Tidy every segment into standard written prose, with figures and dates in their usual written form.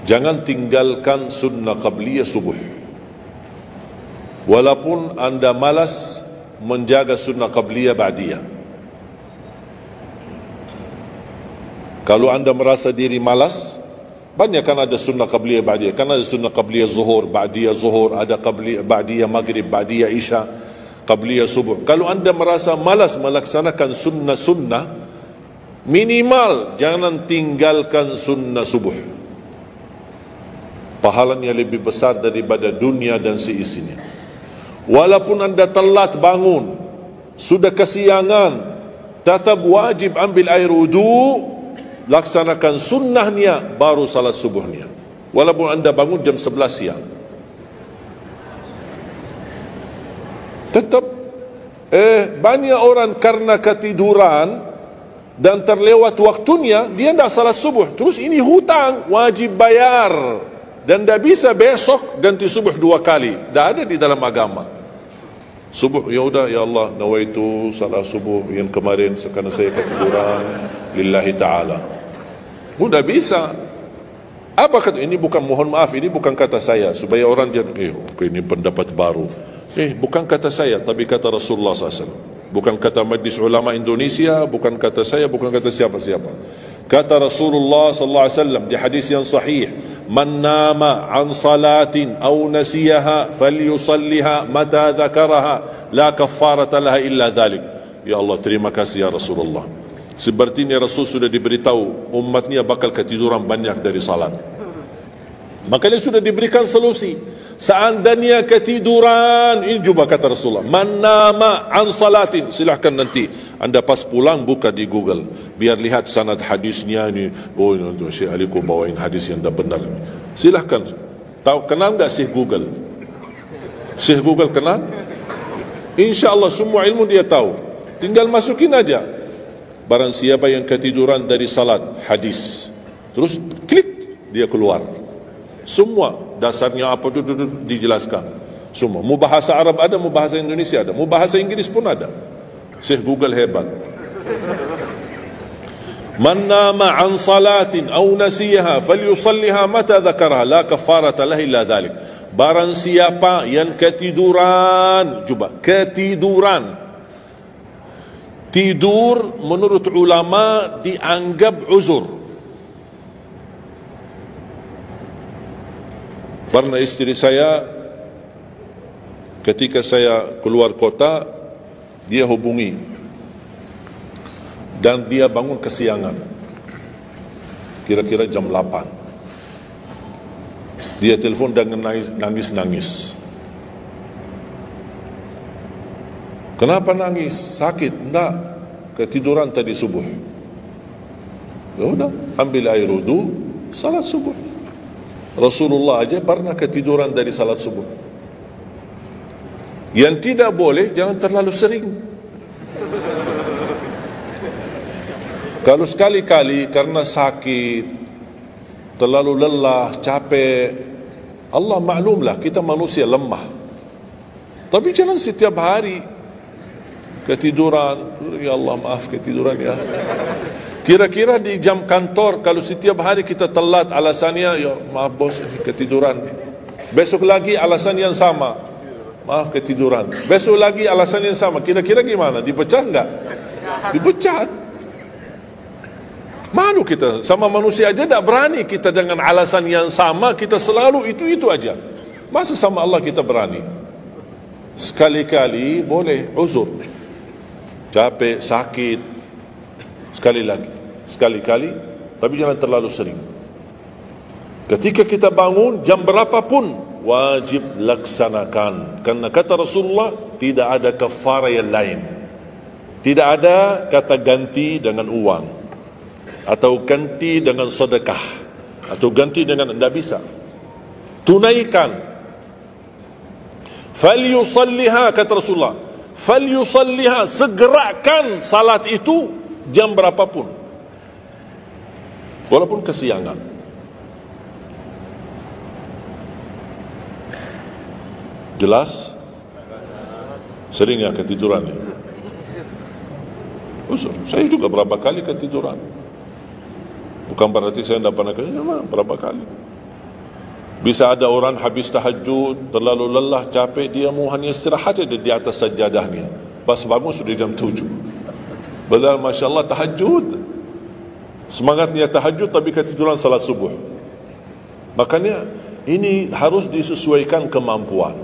Jangan tinggalkan sunnah qabliyah subuh. Walaupun anda malas menjaga sunnah qabliyah ba'diyah. Kalau anda merasa diri malas, banyak kan ada sunnah qabliyah ba'diyah. Kan ada sunnah qabliyah zuhur, ba'diyah zuhur, ada qabliyah ba'diyah maghrib, ba'diyah isya, qabliyah subuh. Kalau anda merasa malas melaksanakan sunnah-sunnah, minimal jangan tinggalkan sunnah subuh. Pahalanya lebih besar daripada dunia dan seisinya. Walaupun anda telat bangun, sudah kesiangan, tetap wajib ambil air wudu, laksanakan sunnahnya, baru salat subuhnya. Walaupun anda bangun jam 11 siang, tetap banyak orang karena ketiduran dan terlewat waktunya, dia tidak salat subuh. Terus ini hutang, wajib bayar, dan tidak bisa besok ganti subuh 2 kali. Tidak ada di dalam agama. Subuh, ya udah, ya Allah, nawaitu salat subuh yang kemarin karena saya ketiduran lillahi ta'ala. Udah bisa. Apa kata ini? Bukan, mohon maaf, ini bukan kata saya supaya orang jangan ini pendapat baru. Bukan kata saya, tapi kata Rasulullah SAW. Bukan kata Majlis Ulama Indonesia, bukan kata saya, bukan kata siapa-siapa. Kata Rasulullah sallallahu alaihi wasallam di hadis yang sahih, "Man nama an salatin aw nasiyaha falyusalliha mata dzakaraha, la kaffarata laha illa dzalik." Ya Allah, terima kasih ya Rasulullah. Sepertinya Rasul sudah diberitahu umatnya bakal ketiduran banyak dari salat. Makanya sudah diberikan solusi. Seandainya ketiduran, ini juga kata Rasulullah, "Man nama an salatin." Silahkan nanti anda pas pulang buka di Google, biar lihat sanad hadisnya ini. Oh, ini Syekh Aliku bawain hadis yang dah benar. Silahkan. Tahu, kenal enggak Syekh Google? Syekh Google kenal? InsyaAllah semua ilmu dia tahu. Tinggal masukin aja. Barang siapa yang ketiduran dari salat, hadis, terus klik, dia keluar. Semua dasarnya apa itu dijelaskan. Semua. Mau bahasa Arab ada, mau bahasa Indonesia ada, mau bahasa Inggris pun ada. Syekh Google hebat. Man nama an salatin aw nasiyaha falyusalliha mata dzakaraha, la kaffarata lahu illa dzalik. Barang siapa yang ketiduran, coba ketiduran. Tidur menurut ulama dianggap uzur. Karena istri saya ketika saya keluar kota, dia hubungi dan dia bangun kesiangan, kira-kira jam 8. Dia telepon dan nangis-nangis. Kenapa nangis? Sakit? Enggak, ketiduran tadi subuh. Ya udah, ambil air wudu, salat subuh. Rasulullah aja pernah ketiduran dari salat subuh. Yang tidak boleh, jangan terlalu sering. Kalau sekali-kali karena sakit, terlalu lelah, capek, Allah maklumlah kita manusia lemah. Tapi jangan setiap hari ketiduran. Ya Allah, maaf ketiduran ya. Kira-kira di jam kantor, kalau setiap hari kita telat, alasannya, ya maaf bos, ketiduran. Besok lagi alasan yang sama, maaf ketiduran. Besok lagi alasan yang sama. Kira-kira gimana? Dipecat enggak? Dipecat. Malu kita, sama manusia aja tidak berani kita dengan alasan yang sama, kita selalu itu aja. Masa sama Allah kita berani? Sekali-kali boleh uzur, capek, sakit, sekali-kali, tapi jangan terlalu sering. Ketika kita bangun jam berapapun, wajib laksanakan. Karena kata Rasulullah, tidak ada kafarah yang lain. Tidak ada kata ganti dengan uang, atau ganti dengan sedekah, atau ganti dengan, tidak bisa. Tunaikan. Falyusalliha, kata Rasulullah, falyusalliha, segerakan salat itu jam berapapun, walaupun kesiangan. Jelas? Sering ya ketiduran ya? Saya juga berapa kali ketiduran. Bukan berarti saya tidak pernah ketiduran, berapa kali. Bisa ada orang habis tahajud, terlalu lelah, capek, dia mau hanya istirahat saja di atas sajadahnya. Pas bangun sudah jam 7. Padahal Masya Allah tahajud. Semangatnya tahajud tapi ketiduran salat subuh. Makanya ini harus disesuaikan kemampuan.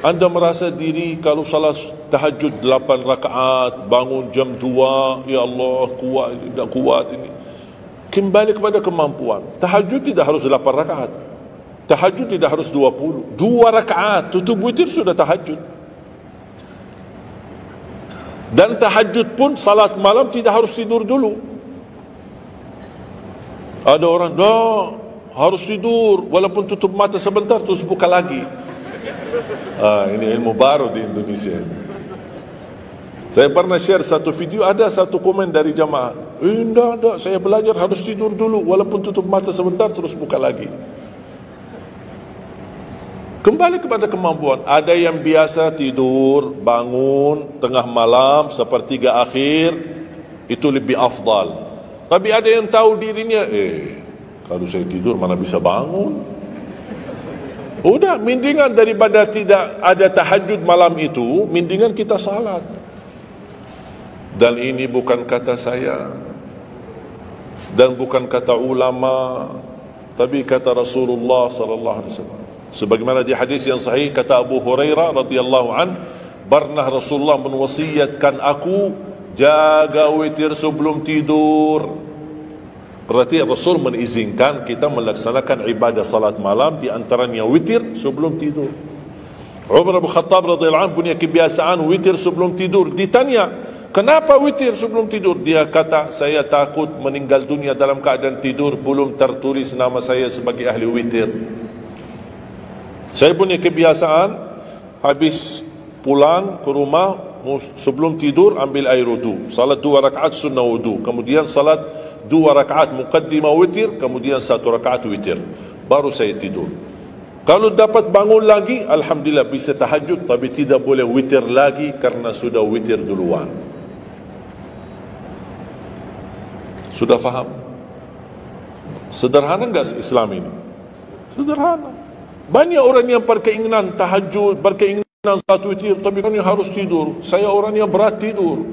Anda merasa diri kalau salat tahajud 8 rakaat, bangun jam 2, ya Allah kuat, tidak kuat ini. Kembali kepada kemampuan. Tahajud tidak harus 8 rakaat. Tahajud tidak harus 20. 2 rakaat tutup witir sudah tahajud. Dan tahajud pun salat malam tidak harus tidur dulu. Ada orang, harus tidur walaupun tutup mata sebentar terus buka lagi. Ini ilmu baru di Indonesia. Saya pernah share satu video, ada satu komen dari jamaah, enggak, saya belajar harus tidur dulu walaupun tutup mata sebentar terus buka lagi. Kembali kepada kemampuan. Ada yang biasa tidur, bangun tengah malam, sepertiga akhir, itu lebih afdal. Tapi ada yang tahu dirinya, kalau saya tidur mana bisa bangun. Udah, mendingan daripada tidak ada tahajud malam itu, mendingan kita salat. Dan ini bukan kata saya, dan bukan kata ulama, tapi kata Rasulullah sallallahu alaihi wasallam. Sebagaimana di hadis yang sahih kata Abu Hurairah radhiyallahu an, pernah Rasulullah menwasiatkan aku jaga witir sebelum tidur. Berarti Rasul mengizinkan kita melaksanakan ibadah salat malam, di antaranya witir sebelum tidur. Umar bin Khattab radhiyallahu anhu punya kebiasaan witir sebelum tidur. Ditanya, kenapa witir sebelum tidur? Dia kata, saya takut meninggal dunia dalam keadaan tidur, belum tertulis nama saya sebagai ahli witir. Saya punya kebiasaan, habis pulang ke rumah, sebelum tidur ambil air wudu, salat 2 rakaat sunnah wudu, kemudian salat 2 rakaat muqaddimah witir, kemudian 1 rakaat witir, baru saya tidur. Kalau dapat bangun lagi, alhamdulillah bisa tahajud, tapi tidak boleh witir lagi karena sudah witir duluan. Sudah faham? Sederhana enggak Islam ini? Sederhana. Banyak orang yang berkeinginan tahajud, berkeinginan satu witir, tapi kan harus tidur. Saya orang yang berat tidur.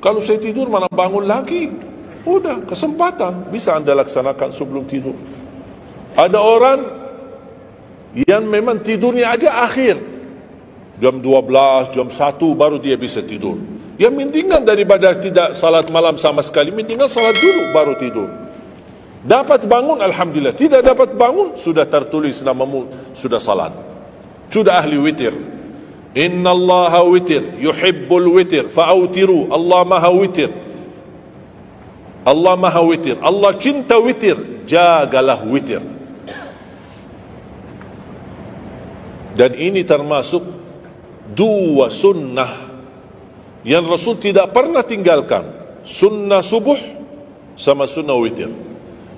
Kalau saya tidur mana bangun lagi? Udah, kesempatan bisa anda laksanakan sebelum tidur. Ada orang yang memang tidurnya aja akhir, jam 12, jam 1 baru dia bisa tidur. Yang mendingan daripada tidak salat malam sama sekali, mendingan salat dulu baru tidur. Dapat bangun, alhamdulillah. Tidak dapat bangun, sudah tertulis namamu, sudah salat, sudah ahli witir. Inna allaha witir, yuhibbul witir, fa'autiru. Allah maha witir, Allah maha witir, Allah cinta witir, jagalah witir. Dan ini termasuk 2 sunnah yang Rasul tidak pernah tinggalkan, sunnah subuh sama sunnah witir.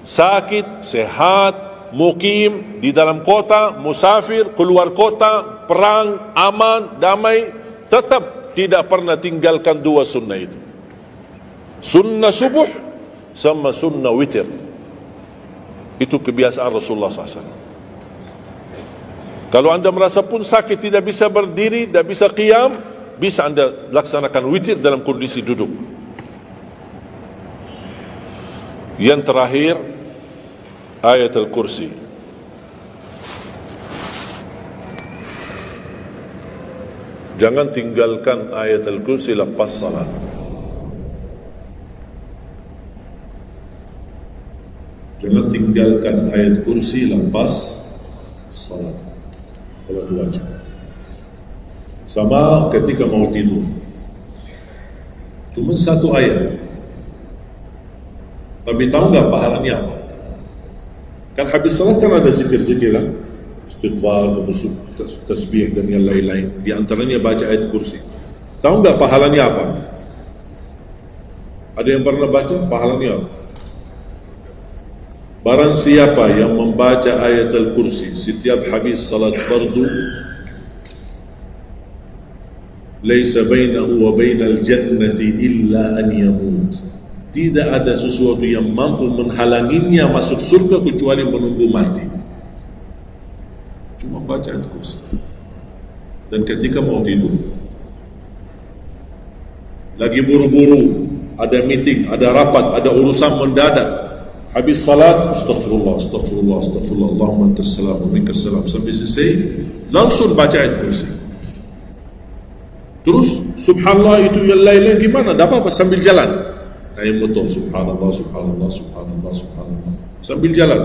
Sakit, sehat, mukim, di dalam kota, musafir, keluar kota, perang, aman, damai, tetap tidak pernah tinggalkan 2 sunnah itu, sunnah subuh sama sunnah witir. Itu kebiasaan Rasulullah SAW. Kalau anda merasa pun sakit, tidak bisa berdiri, tidak bisa qiyam, bisa anda laksanakan witir dalam kondisi duduk. Yang terakhir, ayat al-kursi. Jangan tinggalkan ayat al-kursi lepas salat. Jangan tinggalkan ayat kursi lepas salat. Salat wajib. Sama ketika mau tidur, cuma 1 ayat, tapi tahu nggak pahalanya apa? Kan habis salat kan ada zikir-zikir lah, istighfar, tasbih dan yang lain-lain. Di antaranya baca ayat kursi. Tahu nggak pahalanya apa? Ada yang pernah baca pahalanya apa? Barang siapa yang membaca ayat al-kursi setiap habis salat fardu, laisa bainahu wa bainal jannati illa an yamut. Tidak ada sesuatu yang mampu menghalanginya masuk surga kecuali menunggu mati. baca ayat kursi. Dan ketika mau tidur, lagi buru-buru, ada meeting, ada rapat, ada urusan mendadak, habis salat, astaghfirullah, astaghfirullah, astaghfirullah, Allahumma antas salam wa minkas salam, sampai selesai langsung baca ayat kursi. Terus subhanallah itu yang lain-lain gimana? Dapat apa? Sambil jalan naik motor, subhanallah, subhanallah, subhanallah, subhanallah, sambil jalan.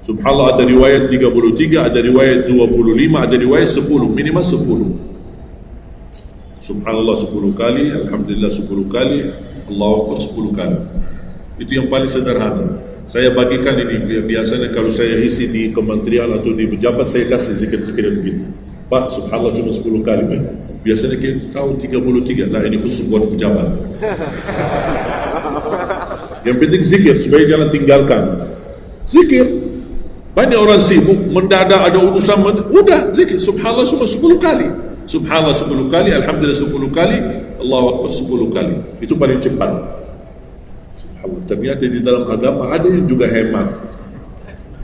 Subhanallah ada riwayat 33, ada riwayat 25, ada riwayat 10, minimal 10. Subhanallah 10 kali, Alhamdulillah 10 kali, Allahu Akbar 10 kali. Itu yang paling sederhana. Saya bagikan ini, biasanya kalau saya isi di kementerian atau di pejabat, saya kasih zikir-zikir begitu. Pak, subhanallah cuma 10 kali. Biasanya kita tahu 33, lah ini khusus buat pejabat. Yang penting zikir, supaya jangan tinggalkan. Zikir. Banyak orang sibuk, mendadak ada urusan, udah zikir, subhanallah cuma 10 kali. Subhanallah 10 kali, Alhamdulillah 10 kali, Allahu Akbar 10 kali. Itu paling cepat. Subhanallah. Ternyata di dalam agama ada yang juga hemat.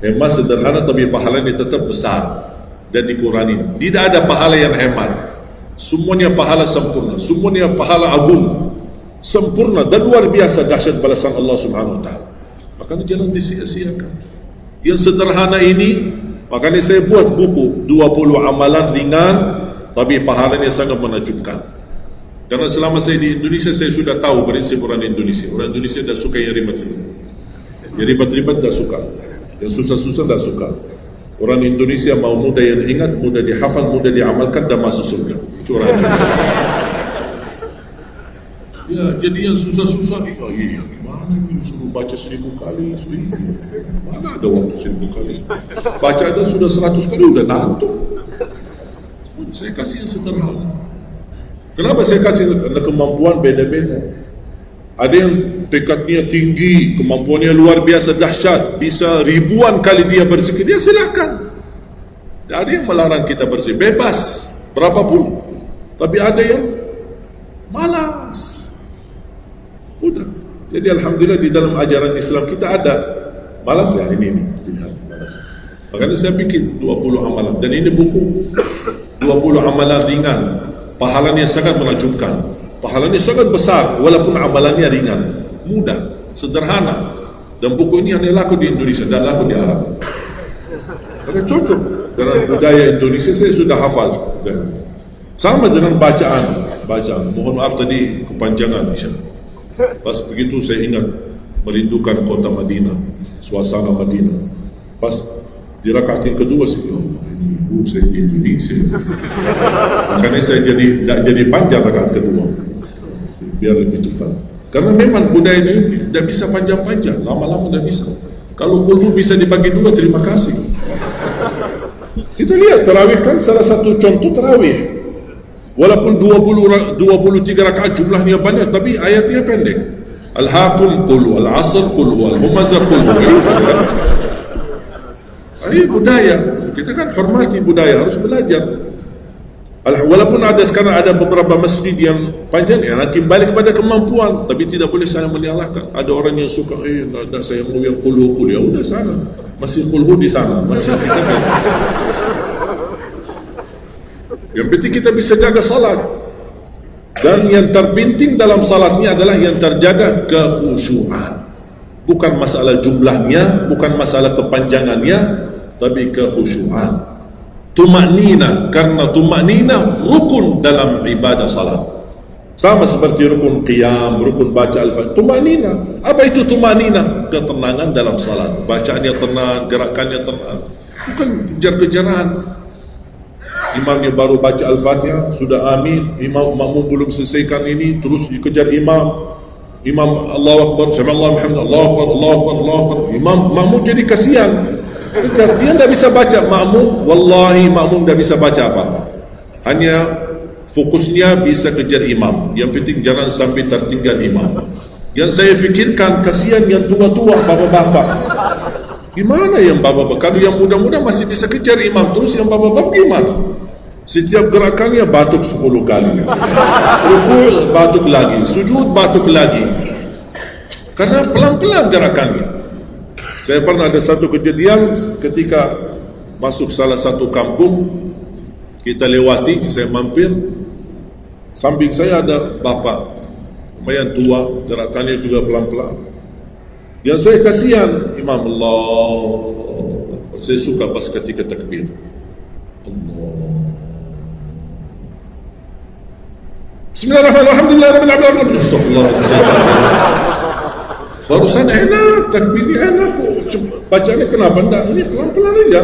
Hemat sederhana tapi pahalanya tetap besar dan dikurangi. Tidak ada pahala yang hemat. Semuanya pahala sempurna, semuanya pahala agung, sempurna dan luar biasa dahsyat balasan Allah Subhanahu wa taala. Makanya jangan disia-siakan. Yang sederhana ini, makanya saya buat buku 20 amalan ringan tapi pahalanya sangat menakjubkan. Karena selama saya di Indonesia, saya sudah tahu prinsip orang Indonesia. Orang Indonesia tidak suka yang ribet-ribet. Yang ribet-ribet tidak suka, yang susah-susah tidak suka. Orang Indonesia mau mudah yang ingat, mudah dihafal, mudah diamalkan dan masuk surga. Itu orang Indonesia. Ya, jadi yang susah-susah, oh iya, gimana ini suruh baca 1000 kali? Mana ada waktu 1000 kali? Baca ada sudah 100 kali, udah ngantuk. Saya kasih yang sederhana. Kenapa saya kasih? Karena kemampuan beda-beda. Ada yang tekadnya tinggi, kemampuannya luar biasa dahsyat, bisa ribuan kali dia berzikir, dia silakan. Tidak ada yang melarang kita berzikir, bebas berapapun. Tapi ada yang malas. Udah. Jadi alhamdulillah di dalam ajaran Islam kita ada malas ya ini malas. Makanya saya bikin 20 amalan dan ini buku 20 amalan ringan. Pahalanya sangat menakjubkan. Pahalanya sangat besar walaupun amalannya ringan, mudah, sederhana. Dan buku ini hanya laku di Indonesia dan laku di Arab. Karena cocok dengan budaya Indonesia, saya sudah hafal. Sama dengan bacaan. Mohon maaf tadi kepanjangan insya-Allah. Pas begitu saya ingat merindukan kota Madinah, suasana Madinah. Pas di rakaat yang kedua saya, saya di Indonesia. Makanya saya tidak jadi panjang rakaat kedua, biar lebih cepat. Karena memang budaya ini tidak bisa panjang-panjang, lama-lama tidak bisa. Kalau kulhu bisa dibagi dua, terima kasih. Kita lihat tarawih kan salah satu contoh tarawih. Walaupun 23 rakaat jumlahnya banyak, tapi ayatnya pendek. Al-Hakum qul wal-'asr qul wal-humazah qul. Ini budaya. Kita kan hormati budaya, harus belajar. Walaupun ada sekarang ada beberapa masjid yang panjang, yang kembali kepada kemampuan, tapi tidak boleh saya menyalahkan. Ada orang yang suka, tidak saya mau yang qul, ya udah sana. Masih qul di sana, masih kita kan. Yang penting kita bisa jaga salat. Dan yang terpenting dalam salatnya adalah yang terjaga kekhusyuan. Bukan masalah jumlahnya, bukan masalah kepanjangannya, tapi kekhusyuan. Tumaknina, karena tumaknina rukun dalam ibadah salat. Sama seperti rukun qiyam, rukun baca al-fatihah. Tumaknina. Apa itu tumaknina? Ketenangan dalam salat. Bacaannya tenang, gerakannya tenang. Bukan kejar-kejaran. Imamnya baru baca Al-Fatihah, sudah amin, makmum belum selesaikan ini, terus dikejar imam. Imam Allahu Akbar, sami'allahu hamdah, Allahu Akbar, Allahu Akbar, Allahu Akbar. Makmum jadi kasihan. Kejar, dia tidak bisa baca makmum, wallahi makmum tidak bisa baca apa-apa. Hanya fokusnya bisa kejar imam. Yang penting jangan sampai tertinggal imam. Yang saya fikirkan kasihan yang tua-tua, bapak-bapak. Gimana yang bapak-bapak? Kalau yang muda-muda masih bisa kejar imam, terus yang bapak-bapak gimana? Setiap gerakannya batuk 10 kali. Rukuk batuk lagi, sujud batuk lagi. Karena pelan-pelan gerakannya. Saya pernah ada satu kejadian ketika masuk salah satu kampung, kita lewati, saya mampir, samping saya ada bapa lumayan tua, gerakannya juga pelan-pelan. Yang saya kasihan, Imam Allah, saya suka pas ketika takbir, Allah, Bismillahirrahmanirrahim, Alhamdulillah, Astagfirullahaladzim. Barusan enak, takbirnya enak, bacanya kenapa enggak? Ini pelan-pelan aja,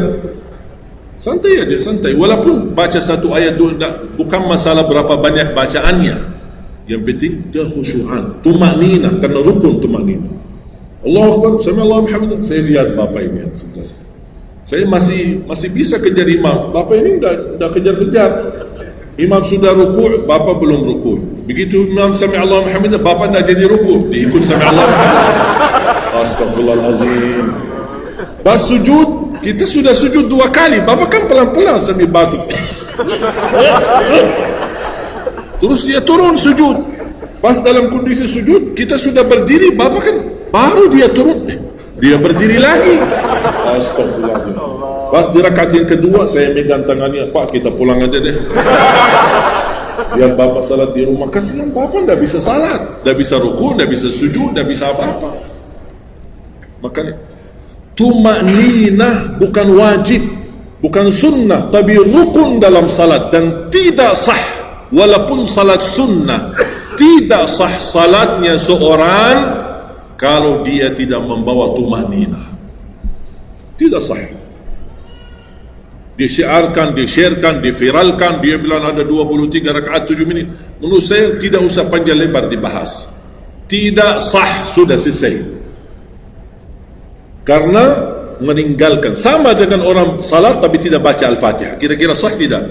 santai aja, santai. Walaupun baca satu ayat dua, bukan masalah berapa banyak bacaannya, yang penting kekhusyuan, tumakninah, karena rukun tumakninah. Allahu Akbar, sami'allahu hamdah. Saya lihat bapak ini sebelah saya masih bisa kejar imam. Bapak ini dah kejar-kejar. Imam sudah rukuk, bapak belum rukuk. Begitu imam sami'allahu hamdah, bapak dah jadi rukuk, diikut sami'allahu hamdah. Astagfirullahalazim. Pas sujud, kita sudah sujud 2 kali, bapak kan pelan-pelan sambil batuk. Terus dia turun sujud. Pas dalam kondisi sujud, kita sudah berdiri, bapak kan baru dia turun, dia berdiri lagi. Astagfirullahaladzim. Pas di rakaat yang kedua, saya megang tangannya, Pak, kita pulang aja deh. Biar bapak salat di rumah. Kasihan bapak tidak bisa salat, tidak bisa rukuk, tidak bisa sujud, tidak bisa apa-apa. Makanya tumakninah bukan wajib, bukan sunnah, tapi rukun dalam salat, dan tidak sah walaupun salat sunnah. Tidak sah salatnya seorang kalau dia tidak membawa tumakninah. Tidak sah. Disiarkan, di-sharekan, diviralkan, dia bilang ada 23 rakaat 7 menit. Menurut saya tidak usah panjang lebar dibahas. Tidak sah, sudah selesai. Karena meninggalkan, sama dengan orang salat tapi tidak baca Al-Fatihah. Kira-kira sah tidak?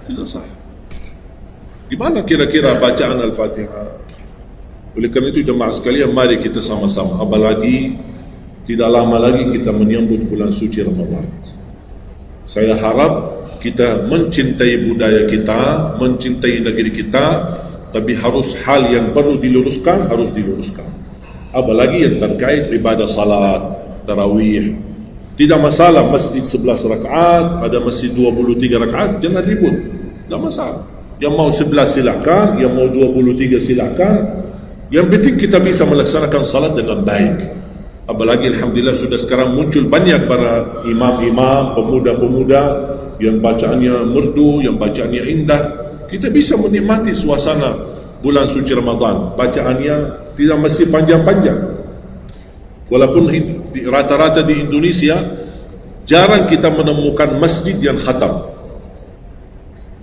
Tidak sah. Gimana kira-kira bacaan Al-Fatihah? Oleh kerana itu jemaah sekalian, mari kita sama-sama, apalagi tidak lama lagi kita menyambut bulan suci Ramadan. Saya harap kita mencintai budaya kita, mencintai negeri kita, tapi harus hal yang perlu diluruskan, harus diluruskan. Apalagi yang terkait ibadah salat, tarawih. Tidak masalah masjid 11 rakaat, ada masjid 23 rakaat, jangan ribut. Tidak masalah. Yang mau 11 silakan, yang mau 23 silakan. Yang penting kita bisa melaksanakan salat dengan baik. Apalagi alhamdulillah sudah sekarang muncul banyak para imam-imam, pemuda-pemuda yang bacaannya merdu, yang bacaannya indah. Kita bisa menikmati suasana bulan suci Ramadan. Bacaannya tidak mesti panjang-panjang. Walaupun rata-rata di Indonesia jarang kita menemukan masjid yang khatam.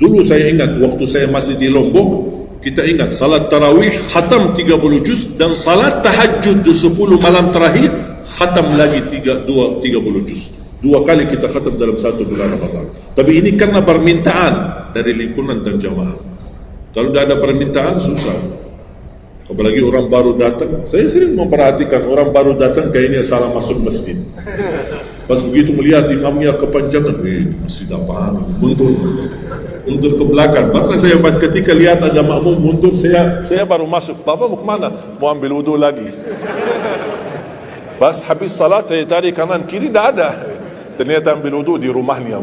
Dulu saya ingat waktu saya masih di Lombok, kita ingat salat tarawih khatam 30 juz, dan salat tahajud di 10 malam terakhir khatam lagi 30 juz. 2 kali kita khatam dalam satu bulan Ramadan. Tapi ini karena permintaan dari lingkungan dan jamaah. Kalau tidak ada permintaan susah. Apalagi orang baru datang. Saya sering memperhatikan orang baru datang kayaknya salah masuk masjid. Pas begitu melihat imamnya kepanjangan, masjid apaan? Mundur ke belakang. Bahkan saya ketika lihat ada makmum mundur, saya baru masuk. Bapak mau kemana? Mau ambil wudu lagi. Pas habis salat saya tarik kanan kiri, tidak ada. Ternyata ambil wudu di rumahnya.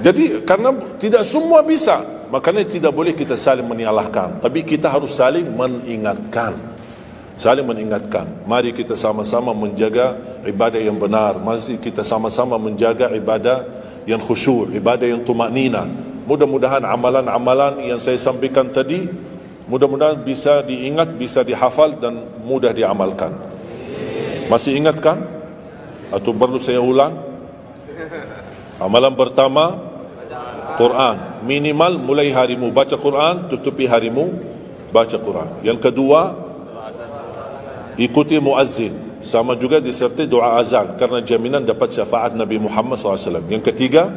Jadi karena tidak semua bisa, makanya tidak boleh kita saling menyalahkan, tapi kita harus saling mengingatkan. Saling mengingatkan. Mari kita sama-sama menjaga ibadah yang benar. Mari kita sama-sama menjaga ibadah yang khusyuk, ibadah yang tumakninah. Mudah-mudahan amalan-amalan yang saya sampaikan tadi, mudah-mudahan bisa diingat, bisa dihafal dan mudah diamalkan. Masih ingat kan? Atau perlu saya ulang? Amalan pertama, Quran. Minimal mulai harimu baca Quran, tutupi harimu baca Quran. Yang kedua, ikuti muazzin, sama juga disertai doa azan, karena jaminan dapat syafaat Nabi Muhammad SAW. Yang ketiga,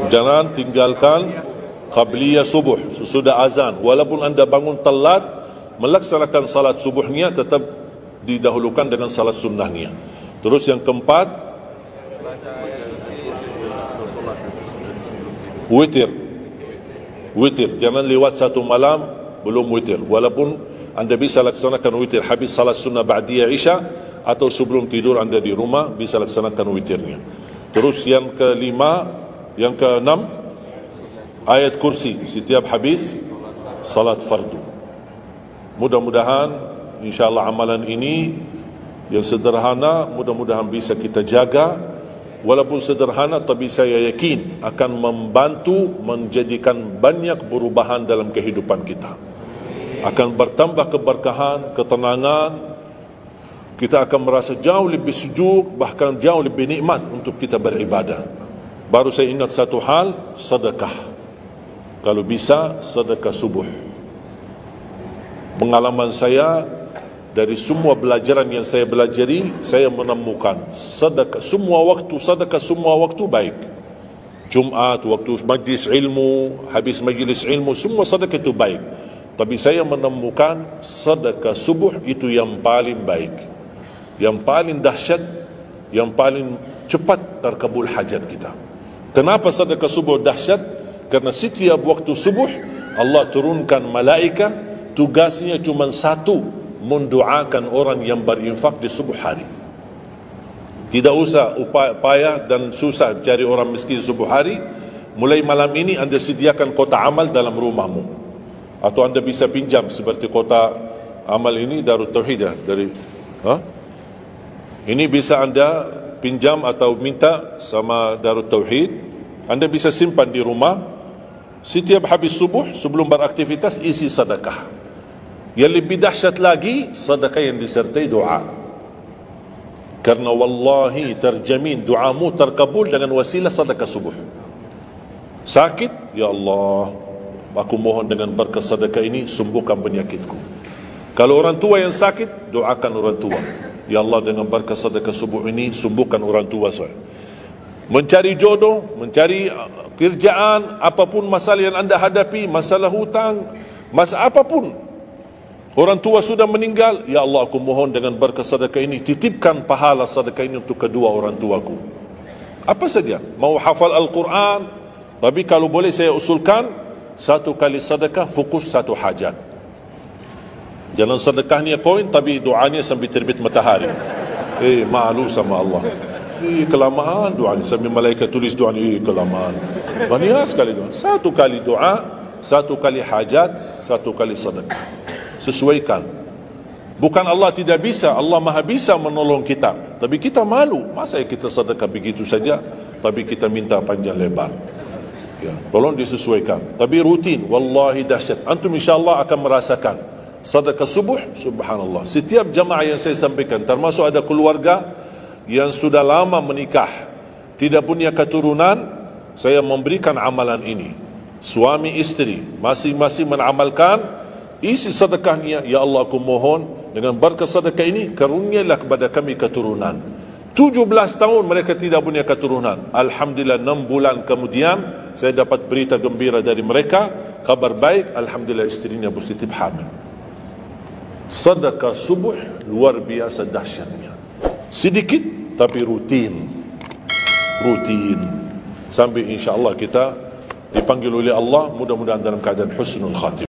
jangan tinggalkan qabliyah subuh sesudah azan. Walaupun anda bangun telat, melaksanakan salat subuhnya tetap didahulukan dengan salat sunnahnya. Terus yang keempat, witir. Witir, jangan lewat satu malam belum witir. Walaupun anda bisa laksanakan witir habis salat sunnah ba'diyah isya, atau sebelum tidur anda di rumah bisa laksanakan witirnya. Terus yang kelima, yang keenam, ayat kursi setiap habis salat fardu. Mudah-mudahan insyaAllah amalan ini yang sederhana mudah-mudahan bisa kita jaga. Walaupun sederhana, tapi saya yakin akan membantu menjadikan banyak perubahan dalam kehidupan kita. Akan bertambah keberkahan, ketenangan. Kita akan merasa jauh lebih sejuk, bahkan jauh lebih nikmat untuk kita beribadah. Baru saya ingat satu hal, sedekah. Kalau bisa, sedekah subuh. Pengalaman saya, dari semua belajaran yang saya belajari, saya menemukan sedekah semua waktu baik. Jumat, waktu majlis ilmu, habis majlis ilmu, semua sedekah itu baik. Tapi saya menemukan sedekah subuh itu yang paling baik, yang paling dahsyat, yang paling cepat terkabul hajat kita. Kenapa sedekah subuh dahsyat? Karena setiap waktu subuh Allah turunkan malaikat, tugasnya cuma satu, mendoakan orang yang berinfak di subuh hari. Tidak usah upaya dan susah cari orang miskin subuh hari. Mulai malam ini anda sediakan kota amal dalam rumahmu, atau anda bisa pinjam seperti kota amal ini Darut Tauhid ya, dari ini bisa anda pinjam atau minta sama Darut Tauhid. Anda bisa simpan di rumah. Setiap habis subuh sebelum beraktivitas isi sedekah. Yang lebih dahsyat lagi, sedekah yang disertai doa. Karena wallahi terjamin doamu terkabul dengan wasilah sedekah subuh. Sakit, ya Allah, aku mohon dengan berkah sedekah ini sembuhkan penyakitku. Kalau orang tua yang sakit, doakan orang tua. Ya Allah, dengan berkah sedekah subuh ini sembuhkan orang tua saya. Mencari jodoh, mencari kerjaan, apapun masalah yang anda hadapi, masalah hutang, masalah apapun. Orang tua sudah meninggal, ya Allah, aku mohon dengan berkah sedekah ini titipkan pahala sedekah ini untuk kedua orang tuaku. Apa saja, mau hafal Al-Quran, tapi kalau boleh saya usulkan, satu kali sedekah fokus satu hajat. Jangan sedekahnya poin tapi doanya sampai terbit matahari. Malu sama Allah. Kelamaan doanya, sampai malaikat tulis doanya, kelamaan. Banyak sekali doa. Satu kali doa, satu kali hajat, satu kali sedekah. Sesuaikan. Bukan Allah tidak bisa, Allah maha bisa menolong kita, tapi kita malu. Masa kita sedekah begitu saja tapi kita minta panjang lebar ya, tolong disesuaikan. Tapi rutin, wallahi dahsyat. Antum insyaAllah akan merasakan sedekah subuh, subhanallah. Setiap jamaah yang saya sampaikan, termasuk ada keluarga yang sudah lama menikah, tidak punya keturunan, saya memberikan amalan ini. Suami istri masing-masing mengamalkan, isi sedekahnya, ya Allah, aku mohon dengan berkat sedekah ini karunialah kepada kami keturunan. 17 tahun mereka tidak punya keturunan. Alhamdulillah 6 bulan kemudian saya dapat berita gembira dari mereka, kabar baik, alhamdulillah istrinya positif hamil. Sedekah subuh luar biasa dahsyatnya. Sedikit tapi rutin. Sampai insyaAllah kita dipanggil oleh Allah, mudah-mudahan dalam keadaan husnul khatimah.